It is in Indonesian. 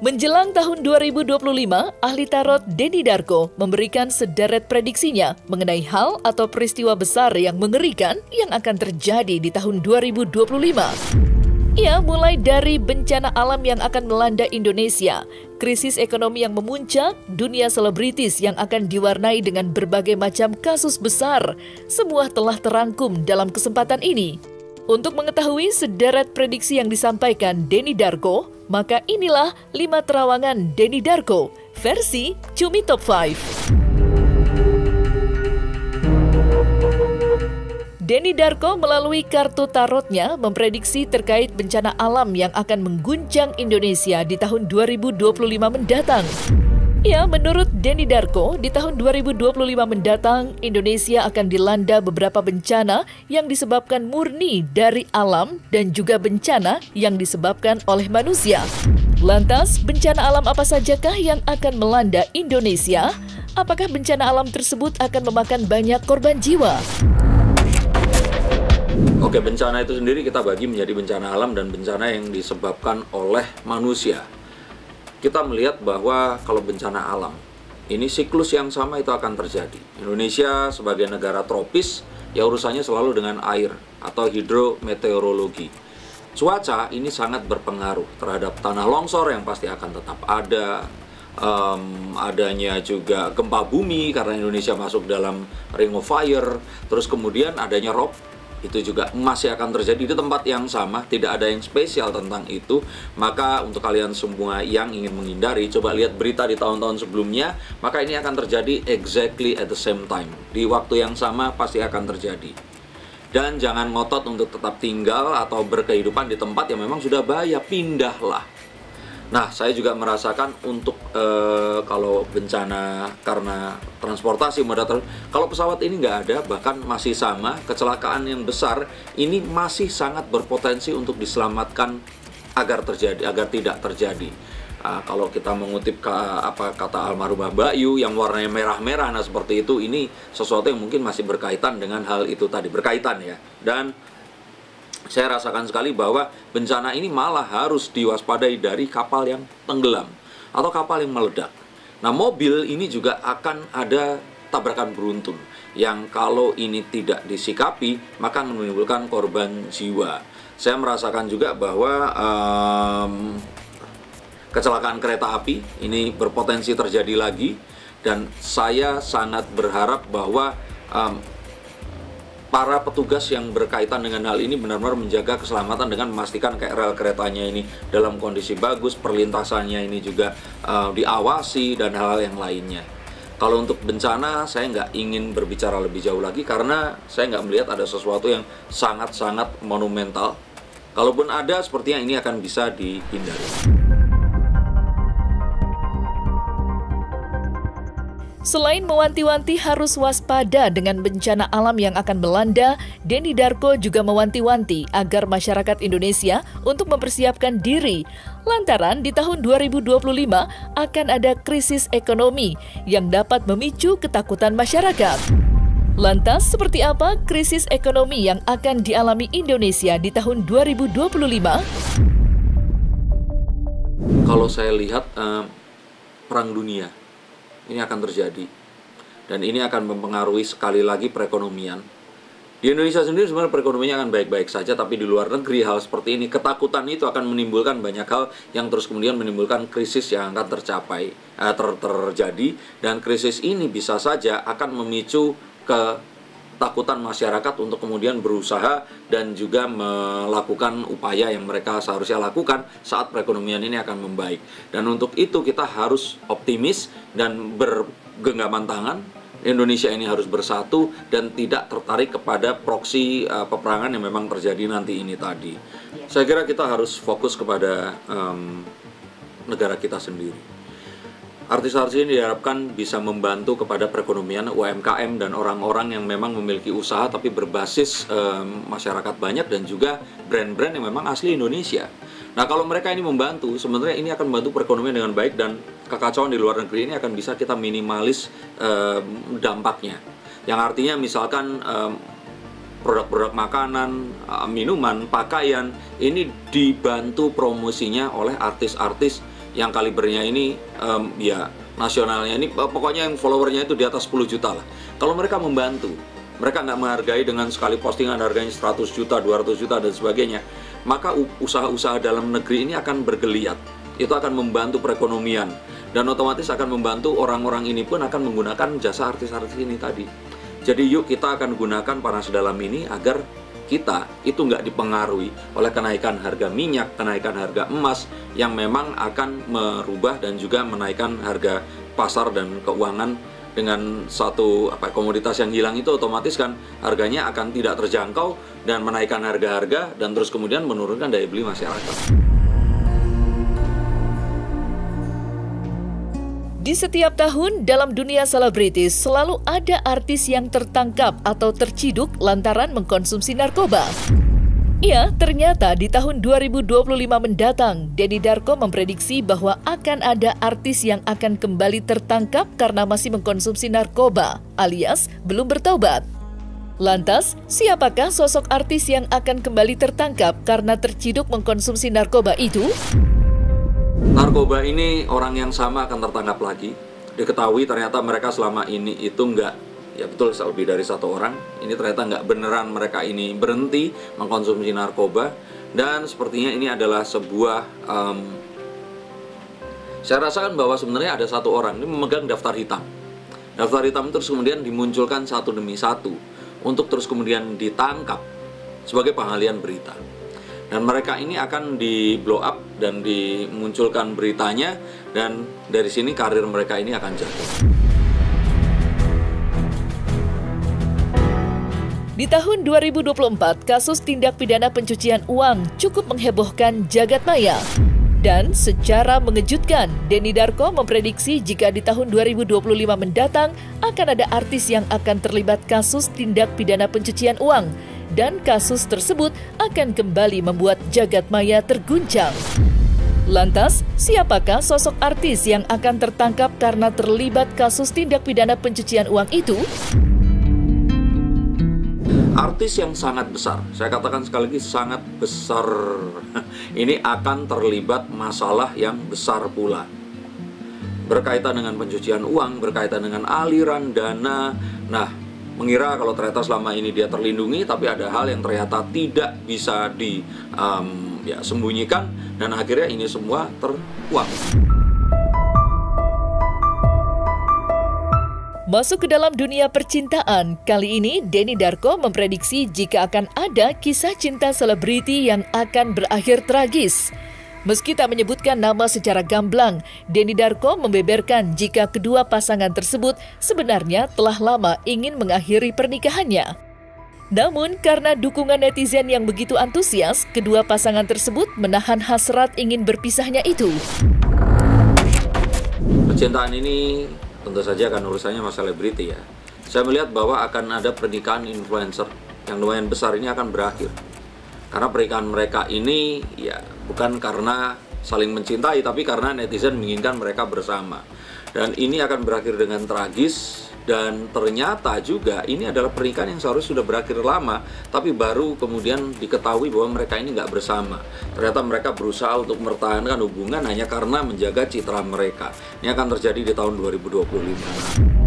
Menjelang tahun 2025, ahli tarot Denny Darko memberikan sederet prediksinya mengenai hal atau peristiwa besar yang mengerikan yang akan terjadi di tahun 2025. Ia mulai dari bencana alam yang akan melanda Indonesia, krisis ekonomi yang memuncak, dunia selebritis yang akan diwarnai dengan berbagai macam kasus besar. Semua telah terangkum dalam kesempatan ini. Untuk mengetahui sederet prediksi yang disampaikan Denny Darko, maka inilah 5 terawangan Denny Darko versi Cumi Top 5. Denny Darko melalui kartu tarotnya memprediksi terkait bencana alam yang akan mengguncang Indonesia di tahun 2025 mendatang. Ya, menurut Denny Darko, di tahun 2025 mendatang, Indonesia akan dilanda beberapa bencana yang disebabkan murni dari alam dan juga bencana yang disebabkan oleh manusia. Lantas, bencana alam apa sajakah yang akan melanda Indonesia? Apakah bencana alam tersebut akan memakan banyak korban jiwa? Oke, bencana itu sendiri kita bagi menjadi bencana alam dan bencana yang disebabkan oleh manusia. Kita melihat bahwa kalau bencana alam, ini siklus yang sama itu akan terjadi. Indonesia sebagai negara tropis, ya urusannya selalu dengan air atau hidrometeorologi. Cuaca ini sangat berpengaruh terhadap tanah longsor yang pasti akan tetap ada, adanya juga gempa bumi karena Indonesia masuk dalam ring of fire, terus kemudian adanya rob, itu juga masih akan terjadi di tempat yang sama, tidak ada yang spesial tentang itu. Maka untuk kalian semua yang ingin menghindari, coba lihat berita di tahun-tahun sebelumnya, maka ini akan terjadi exactly at the same time. Di waktu yang sama pasti akan terjadi. Dan jangan ngotot untuk tetap tinggal atau berkehidupan di tempat yang memang sudah bahaya, pindahlah. Nah, saya juga merasakan untuk kalau bencana karena transportasi moda kalau pesawat ini nggak ada, bahkan masih sama, kecelakaan yang besar ini masih sangat berpotensi untuk diselamatkan agar tidak terjadi. Kalau kita mengutip kata almarhumah Mbak Yu yang warnanya merah-merah, nah seperti itu, ini sesuatu yang mungkin masih berkaitan dengan hal itu tadi, berkaitan ya. Dan saya rasakan sekali bahwa bencana ini malah harus diwaspadai dari kapal yang tenggelam atau kapal yang meledak. Nah, mobil ini juga akan ada tabrakan beruntun yang kalau ini tidak disikapi maka menimbulkan korban jiwa. Saya merasakan juga bahwa kecelakaan kereta api ini berpotensi terjadi lagi, dan saya sangat berharap bahwa para petugas yang berkaitan dengan hal ini benar-benar menjaga keselamatan dengan memastikan rel keretanya ini dalam kondisi bagus, perlintasannya ini juga diawasi, dan hal-hal yang lainnya. Kalau untuk bencana, saya nggak ingin berbicara lebih jauh lagi karena saya nggak melihat ada sesuatu yang sangat-sangat monumental. Kalaupun ada, sepertinya ini akan bisa dihindari. Selain mewanti-wanti harus waspada dengan bencana alam yang akan melanda, Denny Darko juga mewanti-wanti agar masyarakat Indonesia untuk mempersiapkan diri. Lantaran di tahun 2025 akan ada krisis ekonomi yang dapat memicu ketakutan masyarakat. Lantas, seperti apa krisis ekonomi yang akan dialami Indonesia di tahun 2025? Kalau saya lihat perang dunia ini akan terjadi, dan ini akan mempengaruhi sekali lagi perekonomian. Di Indonesia sendiri sebenarnya perekonomiannya akan baik-baik saja, tapi di luar negeri hal seperti ini, ketakutan itu akan menimbulkan banyak hal yang terus kemudian menimbulkan krisis yang akan terjadi, dan krisis ini bisa saja akan memicu ketakutan masyarakat untuk kemudian berusaha dan juga melakukan upaya yang mereka seharusnya lakukan saat perekonomian ini akan membaik. Dan untuk itu kita harus optimis dan bergenggaman tangan. Indonesia ini harus bersatu dan tidak tertarik kepada proksi peperangan yang memang terjadi nanti ini tadi. Saya kira kita harus fokus kepada negara kita sendiri. Artis-artis ini diharapkan bisa membantu kepada perekonomian UMKM dan orang-orang yang memang memiliki usaha tapi berbasis masyarakat banyak, dan juga brand-brand yang memang asli Indonesia. Nah, kalau mereka ini membantu, sebenarnya ini akan membantu perekonomian dengan baik, dan kekacauan di luar negeri ini akan bisa kita minimalis dampaknya. Yang artinya misalkan produk-produk makanan, minuman, pakaian ini dibantu promosinya oleh artis-artis yang kalibernya ini ya nasionalnya ini pokoknya yang followernya itu di atas 10 juta lah. Kalau mereka membantu, mereka nggak menghargai dengan sekali postingan harganya 100 juta, 200 juta dan sebagainya, maka usaha-usaha dalam negeri ini akan bergeliat. Itu akan membantu perekonomian dan otomatis akan membantu orang-orang ini pun akan menggunakan jasa artis-artis ini tadi. Jadi yuk kita akan gunakan Panas Dalam ini agar kita itu nggak dipengaruhi oleh kenaikan harga minyak, kenaikan harga emas yang memang akan merubah dan juga menaikkan harga pasar dan keuangan. Dengan satu komoditas yang hilang itu otomatis kan harganya akan tidak terjangkau dan menaikkan harga-harga dan terus kemudian menurunkan daya beli masyarakat. Di setiap tahun dalam dunia selebritis selalu ada artis yang tertangkap atau terciduk lantaran mengkonsumsi narkoba. Ya, ternyata di tahun 2025 mendatang, Denny Darko memprediksi bahwa akan ada artis yang akan kembali tertangkap karena masih mengkonsumsi narkoba, alias belum bertaubat. Lantas, siapakah sosok artis yang akan kembali tertangkap karena terciduk mengkonsumsi narkoba itu? Narkoba ini orang yang sama akan tertangkap lagi. Diketahui ternyata mereka selama ini itu ya betul, lebih dari satu orang. Ini ternyata nggak beneran mereka ini berhenti mengkonsumsi narkoba. Dan sepertinya ini adalah sebuah saya rasakan bahwa sebenarnya ada satu orang ini memegang daftar hitam. Daftar hitam terus kemudian dimunculkan satu demi satu untuk terus kemudian ditangkap sebagai pengalian berita. Dan mereka ini akan di blow up dan dimunculkan beritanya, dan dari sini karir mereka ini akan jatuh. Di tahun 2024, kasus tindak pidana pencucian uang cukup menghebohkan jagat maya. Dan secara mengejutkan, Denny Darko memprediksi jika di tahun 2025 mendatang akan ada artis yang akan terlibat kasus tindak pidana pencucian uang. Dan kasus tersebut akan kembali membuat jagat maya terguncang. Lantas, siapakah sosok artis yang akan tertangkap karena terlibat kasus tindak pidana pencucian uang itu? Artis yang sangat besar, saya katakan sekali lagi sangat besar, ini akan terlibat masalah yang besar pula. Berkaitan dengan pencucian uang, berkaitan dengan aliran dana. Nah, mengira kalau ternyata selama ini dia terlindungi, tapi ada hal yang ternyata tidak bisa disembunyikan, dan akhirnya ini semua terkuak. Masuk ke dalam dunia percintaan, kali ini Denny Darko memprediksi jika akan ada kisah cinta selebriti yang akan berakhir tragis. Meski tak menyebutkan nama secara gamblang, Denny Darko membeberkan jika kedua pasangan tersebut sebenarnya telah lama ingin mengakhiri pernikahannya. Namun karena dukungan netizen yang begitu antusias, kedua pasangan tersebut menahan hasrat ingin berpisahnya itu. Percintaan ini tentu saja akan urusannya sama selebriti ya. Saya melihat bahwa akan ada pernikahan influencer yang lumayan besar ini akan berakhir. Karena pernikahan mereka ini ya bukan karena saling mencintai, tapi karena netizen menginginkan mereka bersama. Dan ini akan berakhir dengan tragis, dan ternyata juga ini adalah pernikahan yang seharusnya sudah berakhir lama, tapi baru kemudian diketahui bahwa mereka ini nggak bersama. Ternyata mereka berusaha untuk mempertahankan hubungan hanya karena menjaga citra mereka. Ini akan terjadi di tahun 2025.